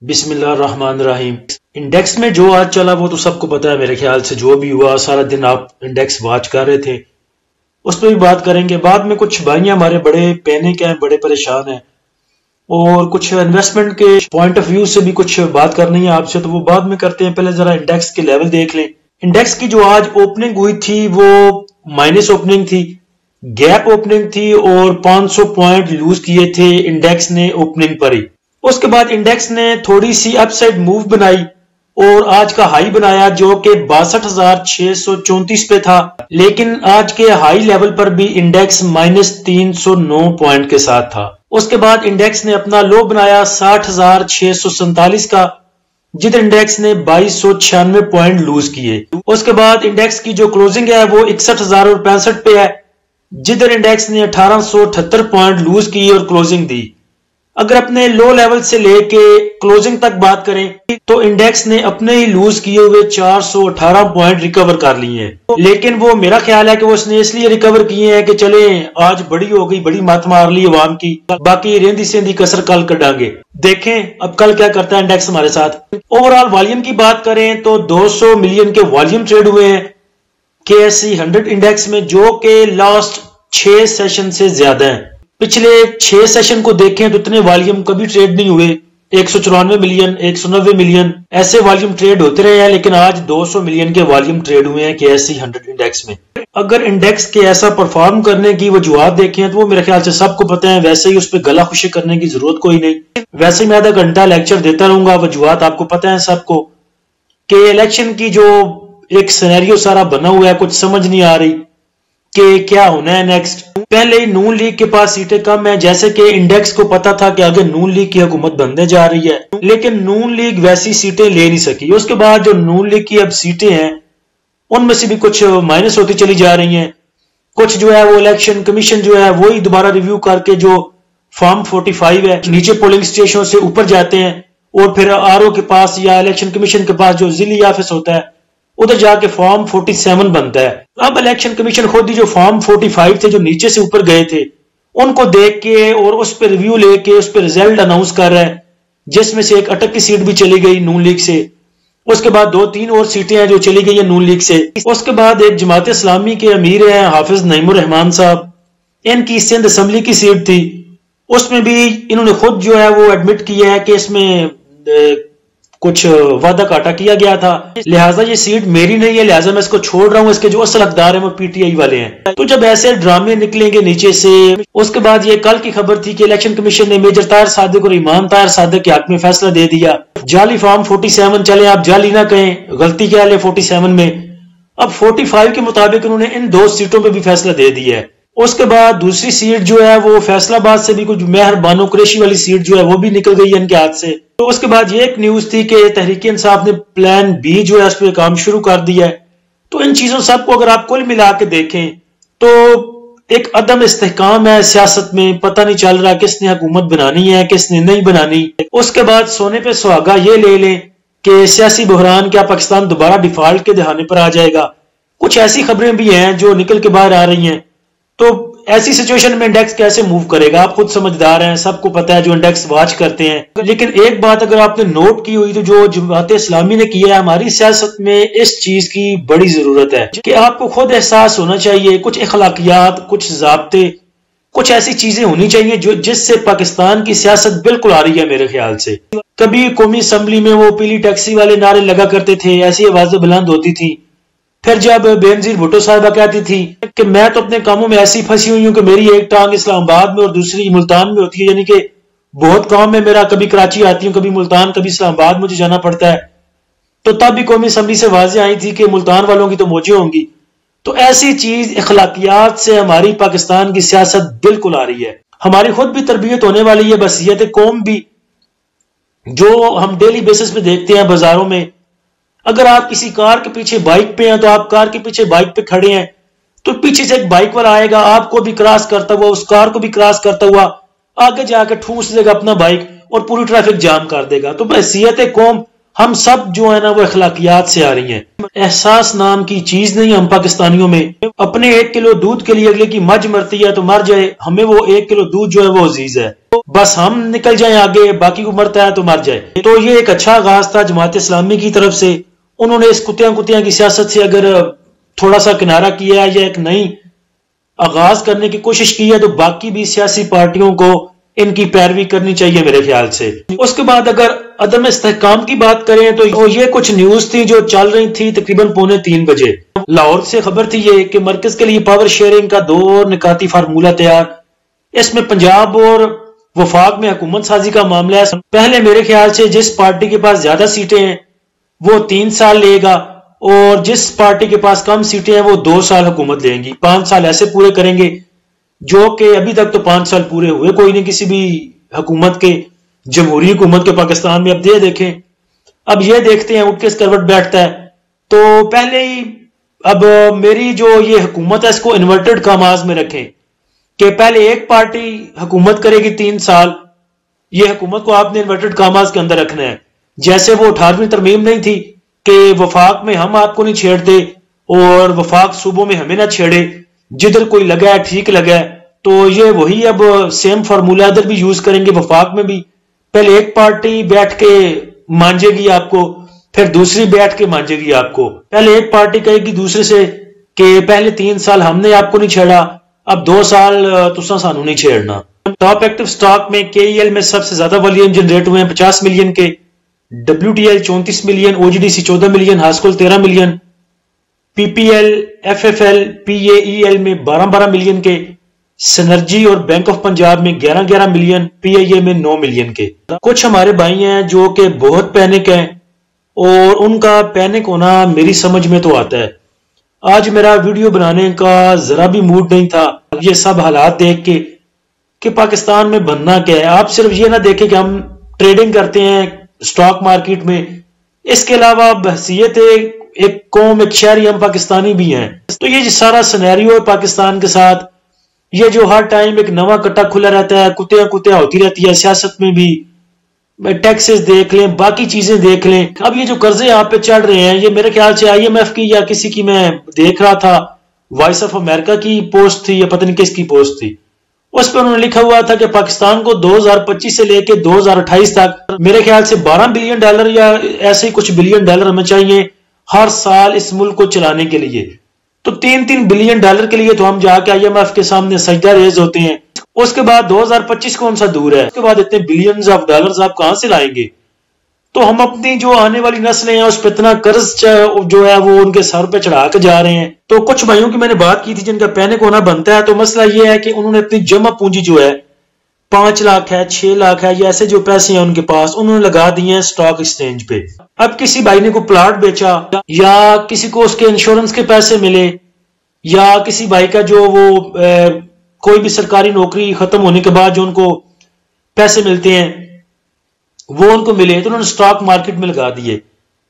बिस्मिल्लाह रहमान रहीम। Index में जो आज चला वो तो सबको पता है मेरे ख्याल से। जो भी हुआ सारा दिन आप इंडेक्स वॉच कर रहे थे, उस पर भी बात करेंगे। बाद में कुछ भाई हमारे बड़े पैनिक हैं, बड़े परेशान हैं और कुछ इन्वेस्टमेंट के पॉइंट ऑफ व्यू से भी कुछ बात करनी है आपसे, तो वो बाद में करते हैं। पहले जरा इंडेक्स के लेवल देख लें। इंडेक्स की जो आज ओपनिंग हुई थी वो माइनस ओपनिंग थी, गैप ओपनिंग थी और 500 पॉइंट लूज किए थे इंडेक्स ने ओपनिंग पर ही। उसके बाद इंडेक्स ने थोड़ी सी अपसाइड मूव बनाई और आज का हाई बनाया जो कि 62,634 पे था, लेकिन आज के हाई लेवल पर भी इंडेक्स -309 पॉइंट के साथ था। उसके बाद इंडेक्स ने अपना लो बनाया 60,647 का, जिधर इंडेक्स ने 2296 पॉइंट लूज किए। उसके बाद इंडेक्स की जो क्लोजिंग है वो 61,065 पे है, जिधर इंडेक्स ने 1878 पॉइंट लूज किए और क्लोजिंग दी। अगर अपने लो लेवल से लेके क्लोजिंग तक बात करें तो इंडेक्स ने अपने ही लूज किए हुए 418 पॉइंट रिकवर कर लिए हैं, लेकिन वो मेरा ख्याल है कि वो उसने इसलिए रिकवर किए हैं कि चले आज बड़ी हो गई, बड़ी मत मार ली अवाम की, बाकी रेंदी सेंधी कसर कल कटांगे। देखें अब कल क्या करता है इंडेक्स हमारे साथ। ओवरऑल वॉल्यूम की बात करें तो 200 मिलियन के वॉल्यूम ट्रेड हुए हैं KSE 100 इंडेक्स में, जो कि लास्ट 6 सेशन से ज्यादा है। पिछले 6 सेशन को देखें तो इतने वॉल्यूम कभी ट्रेड नहीं हुए। 194 मिलियन, 190 मिलियन ऐसे वॉल्यूम ट्रेड होते रहे हैं, लेकिन आज 200 मिलियन के वॉल्यूम ट्रेड हुए हैं KSE 100 इंडेक्स में। अगर इंडेक्स के ऐसा परफॉर्म करने की वजूहत देखें तो वो मेरे ख्याल से सबको पता है। वैसे ही उस पर गला खुशी करने की जरूरत कोई नहीं। वैसे मैं आधा घंटा लेक्चर देता रहूंगा, वजूहत आपको पता है सबको कि इलेक्शन की जो एक सिनेरियो सारा बना हुआ है, कुछ समझ नहीं आ रही कि क्या होना है नेक्स्ट। पहले ही नून लीग के पास सीटें कम है, जैसे कि इंडेक्स को पता था कि आगे नून लीग की हुकूमत बनने जा रही है, लेकिन नून लीग वैसी सीटें ले नहीं सकी। उसके बाद जो नून लीग की अब सीटें हैं उनमें से भी कुछ माइनस होती चली जा रही हैं। कुछ जो है वो इलेक्शन कमीशन जो है वही दोबारा रिव्यू करके जो फॉर्म 45 है नीचे पोलिंग स्टेशन से ऊपर जाते हैं और फिर RO के पास या इलेक्शन कमीशन के पास जो जिली ऑफिस होता है उधर जाके फॉर्म 47 बनता है। अब इलेक्शन कमीशन खुद ही जो फॉर्म 45 थे जो नीचे से ऊपर गए थे उनको देख के और उस पर रिव्यू लेके उस पर रिजल्ट अनाउंस कर रहा है, जिसमें से एक अटक की सीट भी चली गई नून लीग से। उसके बाद 2-3 और सीटें हैं जो चली गई है नून लीग से। उसके बाद एक जमात इस्लामी के अमीर हैं हाफिज नईमुर रहमान साहब, इनकी सिंध असेंबली की सीट थी, उसमें भी इन्होंने खुद जो है वो एडमिट किया है कि इसमें कुछ वादा काटा किया गया था, लिहाजा ये सीट मेरी नहीं है, लिहाजा मैं इसको छोड़ रहा हूं। इसके जो असल हकदार हैं वो PTI वाले हैं। तो जब ऐसे ड्रामे निकलेंगे नीचे से। उसके बाद ये कल की खबर थी कि इलेक्शन कमीशन ने मेजर ताहिर सादिक और इमाम ताहिर सादिक के हक में फैसला दे दिया। जाली फॉर्म 47 चले, आप जाली ना कहें, गलती क्या है 47 में। अब 45 के मुताबिक उन्होंने इन 2 सीटों पर भी फैसला दे दिया है। उसके बाद दूसरी सीट जो है वो फैसलाबाद से भी कुछ मेहर बानो कुरैशी वाली सीट जो है वो भी निकल गई है इनके हाथ से। तो उसके बाद ये एक न्यूज थी कि तहरीक इंसाफ ने प्लान B जो है उस पर काम शुरू कर दिया है। तो इन चीजों सबको अगर आप कुल मिला के देखें तो एक अदम इस्तेहकाम है सियासत में, पता नहीं चल रहा किसने हुकूमत बनानी है किसने नहीं बनानी। उसके बाद सोने पे सुहागा ये ले लें कि सियासी बहरान क्या पाकिस्तान दोबारा डिफॉल्ट के दहाने पर आ जाएगा। कुछ ऐसी खबरें भी हैं जो निकल के बाहर आ रही हैं। तो ऐसी सिचुएशन में इंडेक्स कैसे मूव करेगा, आप खुद समझदार हैं, सबको पता है जो इंडेक्स वॉच करते हैं। लेकिन एक बात अगर आपने नोट की हुई तो जो जमात इस्लामी ने किया है, हमारी सियासत में इस चीज की बड़ी जरूरत है कि आपको खुद एहसास होना चाहिए। कुछ अखलाकियात, कुछ ज़ाब्ते, कुछ ऐसी चीजें होनी चाहिए जो जिससे पाकिस्तान की सियासत बिल्कुल आ रही है मेरे ख्याल से। कभी कौमी असम्बली में वो पीली टैक्सी वाले नारे लगा करते थे, ऐसी आवाजें बुलंद होती थी। फिर जब बेनजीर भुट्टो साहिबा कहती थी कि मैं तो अपने कामों में ऐसी फंसी हुई हूं कि मेरी एक टांग इस्लामाबाद में और दूसरी मुल्तान में होती है, यानी कि बहुत काम है मेरा, कभी कराची आती हूँ, कभी मुल्तान, कभी इस्लामाबाद मुझे जाना पड़ता है। तो तब भी कौमी असम्बली से वाज़ेह आई थी कि मुल्तान वालों की तो मौजें होंगी। तो ऐसी चीज अखलाकियात से हमारी पाकिस्तान की सियासत बिल्कुल आ रही है। हमारी खुद भी तरबियत होने वाली है, बसीयत कौम भी, जो हम डेली बेसिस पे देखते हैं बाजारों में। अगर आप किसी कार के पीछे बाइक पे हैं तो आप कार के पीछे बाइक पे खड़े हैं तो पीछे से एक बाइक वाला आएगा, आपको भी क्रॉस करता हुआ, उस कार को भी क्रॉस करता हुआ आगे जाकर ठूस देगा अपना बाइक और पूरी ट्रैफिक जाम कर देगा। तो बहसियत कौम हम सब जो है ना वो अखलाकियात से आ रही हैं। एहसास नाम की चीज नहीं हम पाकिस्तानियों में। अपने 1 किलो दूध के लिए अगले की मज मरती है तो मर जाए, हमें वो 1 किलो दूध जो है वो अजीज है। بس ہم نکل جائیں آگے، باقی کو مرتا ہے تو مر جائے۔ تو یہ ایک اچھا آغاز تھا جماعت اسلامی کی طرف سے، انہوں نے اس کتیاں کی سیاست سے اگر تھوڑا سا کنارہ کیا یا ایک نئی آغاز کرنے کی کوشش کی ہے تو باقی بھی سیاسی پارٹیوں کو ان کی پیروی کرنی چاہیے میرے خیال سے۔ اس کے بعد اگر عدم استحکام کی بات کریں تو یہ کچھ نیوز تھی جو چل رہی تھی تقریباً 2:45 بجے۔ لاہور سے خبر تھی یہ کہ مرکز کے لیے پاور شیئرنگ کا 2 نکاتی فارمولہ تیار، اس میں پنجاب اور وفاق میں حکومت سازی کا معاملہ ہے۔ پہلے میرے خیال سے جس پارٹی کے پاس زیادہ سیٹیں ہیں وہ 3 سال لے گا، اور جس پارٹی کے پاس کم سیٹیں ہیں وہ 2 سال حکومت لیں گی، 5 سال ایسے پورے کریں گے، جو کہ ابھی تک تو 5 سال پورے ہوئے کوئی نہیں کسی بھی حکومت کے، جمہوری حکومت کے پاکستان میں۔ اب یہ دیکھیں، اب یہ دیکھتے ہیں اٹھ کے اس کروٹ بیٹھتا ہے۔ تو پہلے ہی اب میری جو یہ حکومت ہے اس کو انورٹڈ کاماز میں رکھیں کہ پہلے ایک پارٹی حکومت کرے گی 3 سال، یہ حکومت کو آپ نے انورٹڈ کاماز کے اندر رکھنا ہے۔ جیسے وہ 18ویں ترمیم نہیں تھی کہ وفاق میں ہم آپ کو نہیں چھیڑتے اور وفاق صوبوں میں ہمیں نہ چھیڑے، جدھر کوئی لگا ہے ٹھیک لگا ہے، تو یہ وہی اب سیم فارمولہ ادھر بھی یوز کریں گے وفاق میں بھی۔ پہلے ایک پارٹی بیٹھ کے مانجے گی آپ کو، پھر دوسری بیٹھ کے مانجے گی آپ کو۔ پہلے ایک پارٹی کہے گی دوسرے سے کہ پہلے 3 سال ہم نے آپ کو نہیں چھیڑا، اب 2 سال تساں سانو نہیں چھیڑنا۔ ٹاپ ایکٹیو سٹاک میں کے ای ایل میں سب سے زیادہ والیوم جنریٹ ہوئے ہیں 50 ملین کے، W T L 34 million, O G D C 14 million, Hascol 13 million, P P L, F F L, P A E L میں 12 ملین کے، سنرجی اور بینک آف پنجاب میں 11 ملین، پی آئی اے میں 9 ملین کے۔ کچھ ہمارے بھائی ہیں جو کہ بہت پینک ہیں، اور ان کا پینک ہونا میری سمجھ میں تو آتا ہے۔ آج میرا ویڈیو بنانے کا ذرا بھی موڈ نہیں تھا یہ سب حالات دیکھ کے کہ پاکستان میں بننا کیا ہے۔ آپ صرف یہ نہ دیکھیں کہ ہم ٹریڈنگ کرتے ہیں سٹاک مارکیٹ میں، اس کے علاوہ بحثیت ایک قوم، ایک شہری ہم پاکستانی بھی ہیں۔ تو یہ جو سارا سینیریو ہے پاکستان کے ساتھ، یہ جو ہر ٹائم ایک نواں کٹا کھلا رہتا ہے، کتیا ہوتی رہتی ہے سیاست میں بھی، ٹیکسز دیکھ لیں، باقی چیزیں دیکھ لیں۔ اب یہ جو قرضے آپ پہ چڑھ رہے ہیں، یہ میرے خیال سے آئی ایم ایف کی یا کسی کی میں دیکھ رہا تھا، وائس آف امریکہ کی پوسٹ تھی یا پتہ نہیں کس کی پوسٹ تھی، اس پہ انہوں نے لکھا ہوا تھا کہ پاکستان کو 2025 سے لے کے 2028 تک میرے خیال سے $12 بلین یا ایسے ہی کچھ بلین ڈالر ہمیں چاہیے ہر سال اس ملک کو چلانے کے لیے۔ تو 3 بلین ڈالر کے لیے تو ہم جا کے آئی ایم ایف کے سامنے سجدہ ریز ہوتے ہیں۔ اس کے بعد 2025 کون سا دور ہے، اس کے بعد اتنے بلینز آف ڈالرز آپ کہاں سے لائیں گے؟ تو ہم اپنی جو آنے والی نسلیں ہیں اس پہ اتنا قرض جو ہے وہ ان کے سر پہ چڑھا کے جا رہے ہیں۔ تو کچھ بھائیوں کی میں نے بات کی تھی جن کا پینک ہونا بنتا ہے، تو مسئلہ یہ ہے کہ انہوں نے اپنی جمع پونجی جو ہے 5 لاکھ ہے، 6 لاکھ ہے، یا ایسے جو پیسے ہیں ان کے پاس، انہوں نے لگا دیے ہیں سٹاک ایکسچینج پہ۔ اب کسی بھائی نے کو پلاٹ بیچا، یا کسی کو اس کے انشورنس کے پیسے ملے، یا کسی بھائی کا جو وہ کوئی بھی سرکاری نوکری ختم ہونے کے بعد جو ان کو پیسے ملتے ہیں وہ ان کو ملے، تو انہوں نے سٹاک مارکیٹ میں لگا دیے۔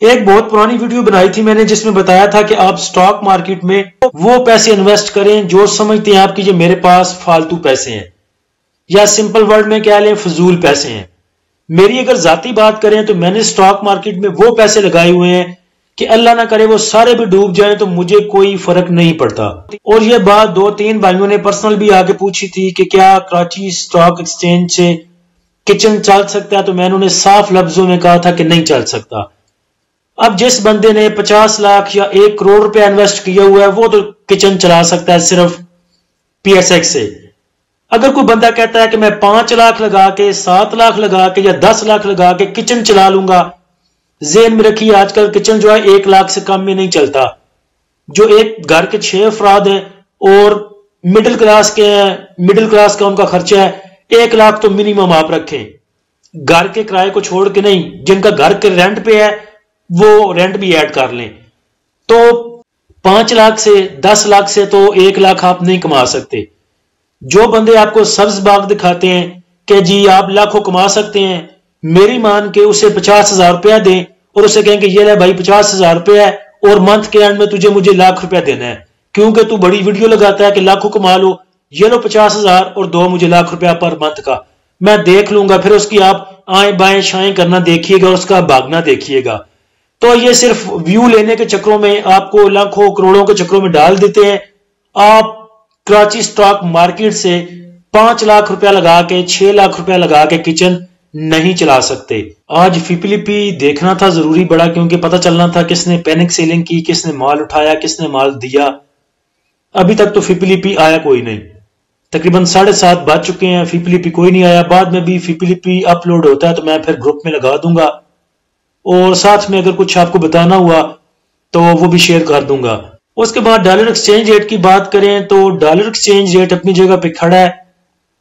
ایک بہت پرانی ویڈیو بنائی تھی میں نے جس میں بتایا تھا کہ آپ سٹاک مارکیٹ میں وہ پیسے انویسٹ کریں جو سمجھتے ہیں آپ کی جو میرے پاس فالتو پیسے ہیں، یا سمپل ورڈ میں کہہ لیں فضول پیسے ہیں۔ میری اگر ذاتی بات کریں تو میں نے سٹاک مارکیٹ میں وہ پیسے لگائے ہوئے ہیں کہ اللہ نہ کرے وہ سارے بھی ڈوب جائیں تو مجھے کوئی فرق نہیں پڑتا۔ اور یہ بات 2-3 بھائیوں نے پرسنل بھی آگے پوچھی تھی کہ کیا کراچی سٹاک ایکسچینج سے کچن چل سکتا ہے، تو میں نے صاف لفظوں میں کہا تھا کہ نہیں چل سکتا۔ اب جس بندے نے 50 لاکھ یا 1 کروڑ روپے انویسٹ کیا ہوا ہے وہ تو کچن چلا سکتا ہے صرف پی ایس ایکس سے۔ اگر کوئی بندہ کہتا ہے کہ میں 5 لاکھ لگا کے، 7 لاکھ لگا کے، یا 10 لاکھ لگا کے کچن چلا لوں گا، ذہن میں رکھیے آج کل کچن جو ہے 1 لاکھ سے کم میں نہیں چلتا۔ جو ایک گھر کے 6 افراد ہیں اور مڈل کلاس کے ہیں، مڈل کلاس کا ان کا خرچہ ہے 1 لاکھ تو منیمم آپ رکھیں، گھر کے کرائے کو چھوڑ کے نہیں، جن کا گھر کے رینٹ پہ ہے وہ رینٹ بھی ایڈ کر لیں۔ تو 5 لاکھ سے 10 لاکھ سے تو 1 لاکھ آپ نہیں کما سکتے۔ جو بندے آپ کو سبز باغ دکھاتے ہیں کہ جی آپ لاکھوں کما سکتے ہیں، میری مان کے اسے 50,000 روپیہ دیں اور اسے کہیں کہ یہ لے بھائی 50,000 روپیہ ہے اور منتھ کے اینڈ میں تجھے مجھے ₹1,00,000 دینا ہے، کیونکہ تو بڑی ویڈیو لگاتا ہے کہ لاکھوں کما لو، یہ لو 50,000 اور دو مجھے ₹1,00,000 پر منتھ کا، میں دیکھ لوں گا۔ پھر اس کی آپ آئیں بائیں شائیں کرنا دیکھیے گا، اس کا بھاگنا دیکھیے گا۔ تو یہ صرف ویو لینے کے چکروں میں آپ کو لاکھوں کروڑوں کے چکروں میں ڈال دیتے ہیں۔ آپ کراچی سٹاک مارکیٹ سے 5 लाख रुपया लगा के 6 लाख रुपया लगा के किचन नहीं चला सकते। आज फीपीलीपी देखना था जरूरी बड़ा, क्योंकि पता चलना था किसने पैनिक सेलिंग की, किसने माल उठाया, किसने माल दिया। अभी तक तो फीपीलीपी आया कोई नहीं। तकरीबन 7:30 बज चुके हैं, फीपीलीपी कोई नहीं आया। बाद में भी फीपीलीपी अपलोड होता है तो मैं फिर ग्रुप में लगा दूंगा, और साथ में अगर कुछ आपको बताना हुआ तो वो भी शेयर कर दूंगा। उसके बाद डॉलर एक्सचेंज रेट की बात करें तो डॉलर एक्सचेंज रेट अपनी जगह पे खड़ा है,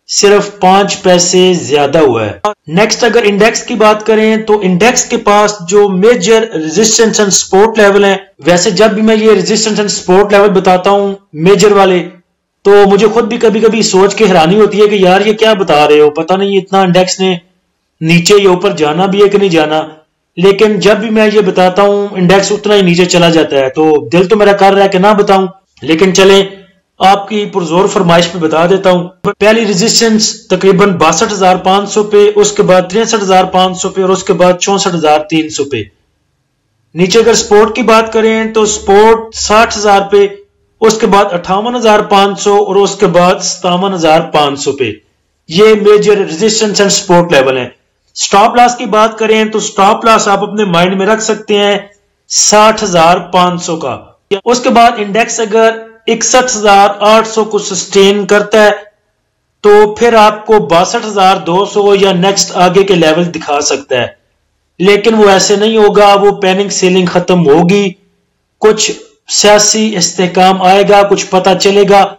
सिर्फ 5 पैसे ज्यादा हुआ है। नेक्स्ट अगर इंडेक्स की बात करें तो इंडेक्स के पास जो major resistance and support level हैं, वैसे जब भी मैं ये रेजिस्टेंस एंड सपोर्ट लेवल बताता हूं मेजर वाले, तो मुझे खुद भी कभी कभी सोच के हैरानी होती है कि यार ये क्या बता रहे हो, पता नहीं इतना इंडेक्स ने नीचे या ऊपर जाना भी है कि नहीं जाना। लेकिन जब भी मैं ये बताता हूं इंडेक्स उतना ही नीचे चला जाता है, तो दिल तो मेरा कर रहा है कि ना बताऊं, लेकिन चले आपकी पुरजोर फरमाइश पे बता देता हूं। पहली रेजिस्टेंस तकरीबन 62,500 पे, उसके बाद 63,500 पे, और उसके बाद 64,300 पे। नीचे अगर स्पोर्ट की बात करें तो स्पोर्ट 60,000 पे, उसके बाद 58,500 और उसके बाद 57,500 पे। ये major resistance and support level है। स्टॉप लॉस की बात करें तो स्टॉप लॉस आप अपने माइंड में रख सकते हैं 60,500 का। उसके बाद इंडेक्स अगर 61,800 को सस्टेन करता है तो फिर आपको 62,200 या नेक्स्ट आगे के लेवल दिखा सकता है, लेकिन वो ऐसे नहीं होगा। वो पैनिक सेलिंग खत्म होगी, कुछ सियासी इस्तेहकाम आएगा, कुछ पता चलेगा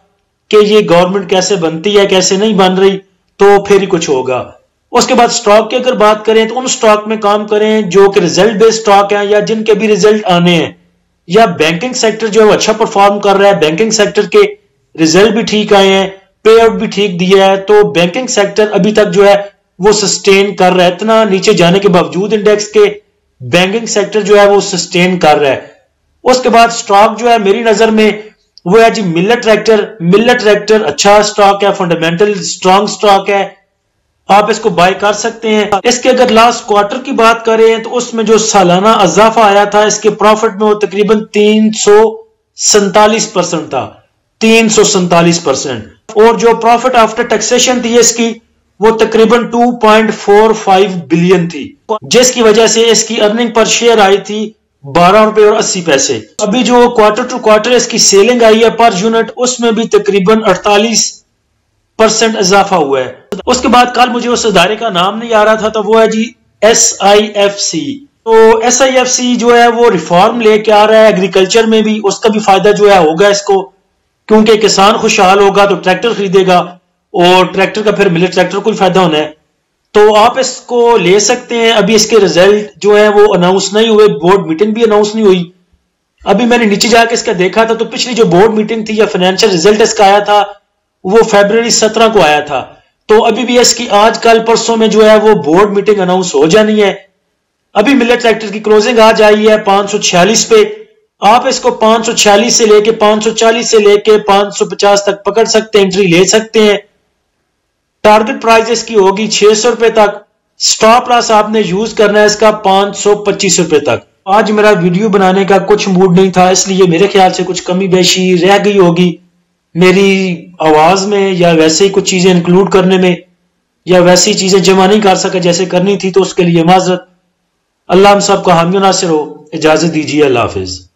कि ये गवर्नमेंट कैसे बनती है कैसे नहीं बन रही, तो फिर ही कुछ होगा। उसके बाद स्टॉक की अगर बात करें तो उन स्टॉक में काम करें जो कि रिजल्ट बेस्ड स्टॉक है या जिनके भी रिजल्ट आने हैं, या बैंकिंग सेक्टर जो है वो अच्छा परफॉर्म कर रहा है, बैंकिंग सेक्टर के रिजल्ट भी ठीक आए हैं, पे आउट भी ठीक दिया है, तो बैंकिंग सेक्टर अभी तक जो है वो सस्टेन कर रहा है। इतना नीचे जाने के बावजूद इंडेक्स के बैंकिंग सेक्टर जो है वो सस्टेन कर रहा है। उसके बाद स्टॉक जो है मेरी नजर में वो है जी मिलेट ट्रैक्टर। मिलेट ट्रैक्टर अच्छा स्टॉक है, फंडामेंटल स्ट्रॉन्ग स्टॉक है, आप इसको बाय कर सकते हैं। इसके अगर लास्ट क्वार्टर की बात करें तो उसमें जो सालाना इजाफा आया था इसके प्रॉफिट में वो तकरीबन 347% था, 347%। और जो प्रॉफिट आफ्टर टैक्सेशन थी इसकी वो तकरीबन 2.45 बिलियन थी, जिसकी वजह से इसकी अर्निंग पर शेयर आई थी 12 रुपए और 80 पैसे। अभी जो क्वार्टर टू क्वार्टर इसकी सेलिंग आई है पर यूनिट, उसमें भी तकरीबन 48% इजाफा हुआ है। उसके बाद कल मुझे उस इदारे का नाम नहीं आ रहा था, तो वो है जी SIFC। तो SIFC जो है वो रिफॉर्म लेके आ रहा है एग्रीकल्चर में भी, उसका भी फायदा जो है होगा इसको, क्योंकि किसान खुशहाल होगा तो ट्रैक्टर खरीदेगा, और ट्रैक्टर का फिर मिलेट ट्रैक्टर को फायदा होना है, तो आप इसको ले सकते हैं। अभी इसके रिजल्ट जो है वो अनाउंस नहीं हुए, बोर्ड मीटिंग भी अनाउंस नहीं हुई। अभी मैंने नीचे जाके इसका देखा था तो पिछली जो बोर्ड मीटिंग थी या फाइनेंशियल रिजल्ट इसका आया था वो फरवरी 17 को आया था, तो अभी भी इसकी आज कल परसों में जो है वो बोर्ड मीटिंग अनाउंस हो जानी है। अभी मिलेट ट्रैक्टर की क्लोजिंग आज आई है 546 पे, आप इसको 546 से लेके 540 से लेके 550 तक पकड़ सकते हैं, एंट्री ले सकते हैं। टारगेट प्राइस इसकी होगी 600 रुपए तक। स्टॉप लॉस आपने यूज करना है इसका 525 रुपए तक। आज मेरा वीडियो बनाने का कुछ मूड नहीं था, इसलिए मेरे ख्याल से कुछ कमी बेशी रह गई होगी मेरी आवाज में, या वैसे ही कुछ चीजें इंक्लूड करने में, या वैसी चीजें जमा नहीं कर सका जैसे करनी थी, तो उसके लिए माजरत। अल्लाह हम सबका हामी नासिर हो। इजाजत दीजिए, अल्लाह हाफिज।